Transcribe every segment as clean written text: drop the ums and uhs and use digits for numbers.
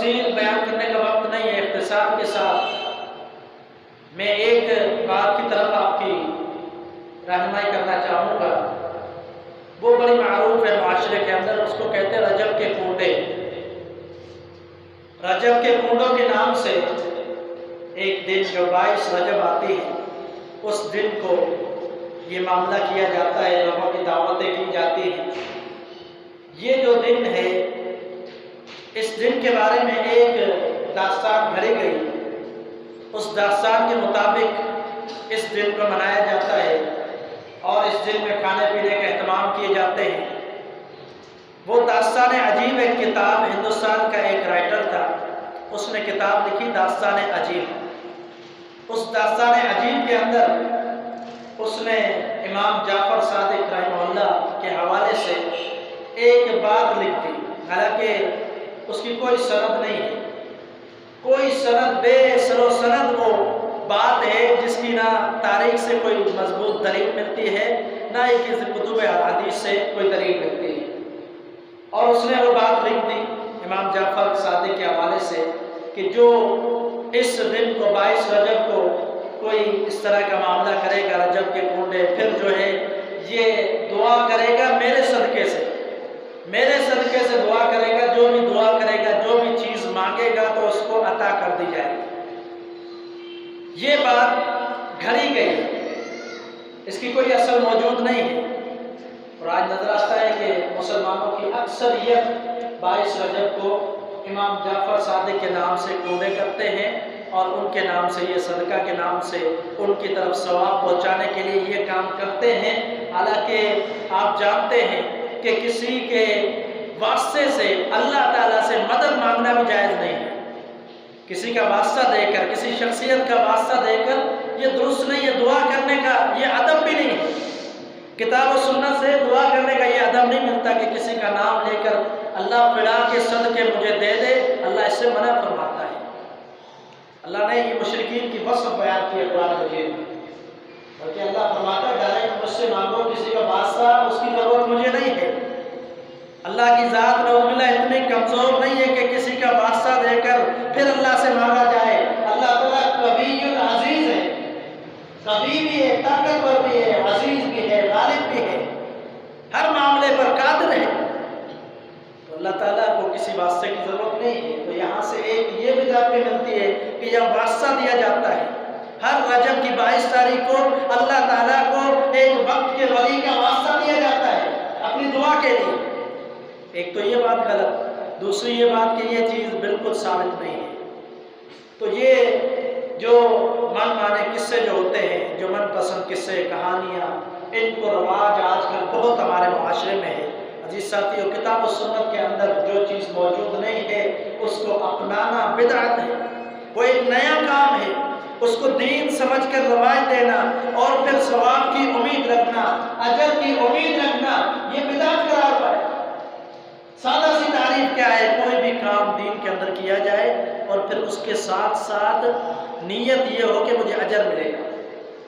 تفصیل بیان کرنے کا وقت نہیں ہے، اختصار کے ساتھ میں ایک بات کی طرف آپ کی رہنمائی کرنا چاہوں گا۔ وہ بڑی معروف ہے معاشرے کے اندر، اس کو کہتے ہیں رجب کے کنڈے۔ رجب کے کنڈوں کے نام سے ایک دن جو 22 رجب آتی ہے، اس دن کو یہ معاملہ کیا جاتا ہے، لوگوں کی دعوتیں کی جاتی ہیں۔ یہ جو دن ہے، اس دن کے بارے میں ایک داستان گھڑی گئی۔ اس داستان کے مطابق اس دن کو منایا جاتا ہے اور اس دن میں کھانے پینے کا اہتمام کیے جاتے ہیں۔ وہ داستان عجیب ایک کتاب، ہندوستان کا ایک رائٹر تھا، اس نے کتاب لکھی داستان عجیب۔ اس داستان عجیب کے اندر اس نے امام جعفر صادق رحمہ اللہ کے حوالے سے ایک بات لکھ دی، حالانکہ اس کی کوئی سند نہیں ہے، کوئی سند، بے سر و سند وہ بات ہے جس کی نہ تاریخ سے کوئی مضبوط دلیل ملتی ہے، نہ ہی کسی کتب حدیث سے کوئی دلیل ملتی ہے۔ اور اس نے وہ بات لکھ دی امام جعفر صادق کے حوالے سے کہ جو اس دن کو 22 رجب کو کوئی اس طرح کا معاملہ کرے گا، رجب کے کنڈے، پھر جو ہے یہ دعا کرے گا میرے صدقے سے، میرے صدقے سے دعا کرے گا، جو بھی دعا کرے گا، جو بھی چیز مانگے گا تو اس کو عطا کر دی جائے گی۔ یہ بات گھڑی گئی، اس کی کوئی اصل موجود نہیں ہے۔ اور آج نظر آتا ہے کہ مسلمانوں کی اکثریت 22 رجب کو امام جعفر صادق کے نام سے کنڈے کرتے ہیں اور ان کے نام سے، یہ صدقہ کے نام سے ان کی طرف ثواب پہنچانے کے لیے یہ کام کرتے ہیں۔ حالانکہ آپ جانتے ہیں کہ کسی کے واسطے سے اللہ تعالیٰ سے مدد مانگنا بھی جائز نہیں ہے۔ کسی کا واسطہ دے کر، کسی شخصیت کا واسطہ دے کر یہ درست نہیں ہے، دعا کرنے کا یہ ادب بھی نہیں ہے۔ کتاب و سنت سے دعا کرنے کا یہ ادب نہیں ملتا کہ کسی کا نام لے کر اللہ فلاں کے صدقے مجھے دے دے، اللہ اس سے منع فرماتا ہے۔ اللہ نے یہ مشرکین کی وصف بیان کی ہے قرآن مجید میں، بلکہ اللہ فرماتا ہے ڈائریکٹ مجھ سے مانگو، کسی کا واسطہ اس کی ضرورت مجھے نہیں ہے۔ اللہ کی ذات نعوذ باللہ اتنی کمزور نہیں ہے کہ کسی کا واسطہ دے کر پھر اللہ سے مانگا جائے۔ اللہ تعالیٰ قوی عزیز ہے، قوی بھی ہے، طاقتور بھی ہے، عزیز بھی ہے، غالب بھی ہے، ہر معاملے پر قادر ہے۔ تو اللہ تعالیٰ کو کسی واسطے کی ضرورت نہیں ہے۔ تو یہاں سے ایک یہ بدعت بھی ملتی ہے کہ یہ واسطہ دیا جاتا ہے۔ ہر رجب کی 22 تاریخ کو اللہ تعالیٰ کو ایک وقت کے ولی کا واسطہ دیا جاتا ہے اپنی دعا کے لیے۔ ایک تو یہ بات غلط، دوسری یہ بات کہ یہ چیز بالکل ثابت نہیں ہے۔ تو یہ جو من مانے قصے جو ہوتے ہیں، جو من پسند قصے، کہانیاں، ان کو رواج آج کل بہت ہمارے معاشرے میں ہے۔ عزیز ساتھیو، کتاب و سنت کے اندر جو چیز موجود نہیں ہے اس کو اپنانا بدعت ہے، وہ ایک نیا کام ہے۔ اس کو دین سمجھ کر روایت دینا اور پھر ثواب کی امید رکھنا، اجر کی امید رکھنا، یہ بدعت قرار پائے۔ سادہ سی تعریف کیا ہے؟ کوئی بھی کام دین کے اندر کیا جائے اور پھر اس کے ساتھ ساتھ نیت یہ ہو کہ مجھے اجر ملے گا۔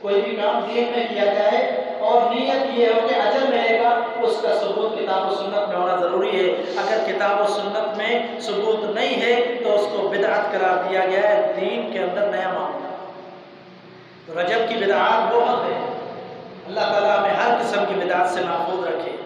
کوئی بھی کام دین میں کیا جائے اور نیت یہ ہو کہ اجر ملے گا، اس کا ثبوت کتاب و سنت میں ہونا ضروری ہے۔ اگر کتاب و سنت میں ثبوت نہیں ہے تو اس کو بدعت قرار دیا گیا ہے، دین کے اندر نیا معاملہ۔ تو رجب کی بدعات بہت ہے، اللہ تعالیٰ ہمیں ہر قسم کی بدعات سے محفوظ رکھے۔